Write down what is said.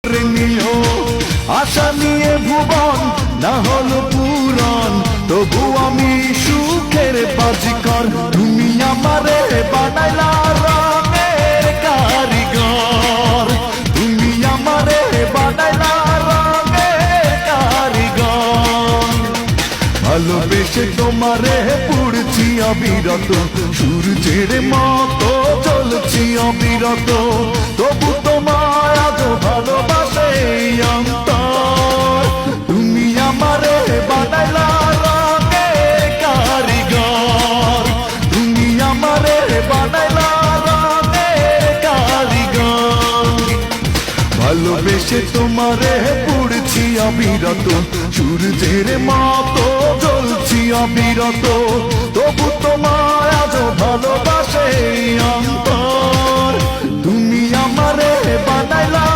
করে নিও। আশা নিয়ে ভুবন না হলো পূরণ, তবু আমি সুখের বাজিকর। তুমি আমারে বানাইলা রঙের কারিগর, তুমি আমারে বানাইলা রঙের কারিগর। ভালোবেসে তোমারে পুড়ছি অবিরত, সূর্যের মতো জ্বলছি অবিরত, তবু তোমার আজ ভালোবাসে অন্তর। তুমি আমারে বানাইলা রঙের কারিগর, তুমি আমারে বানাইলা রঙের কারিগর। ভালোবেসে তোমারে পুড়ছি অবিরত, সূর্যের মতো জ্বলছি অবিরত, তবু তোমার আজ ভালোবাসে অন্তর। তুমি আমারে বানাইলা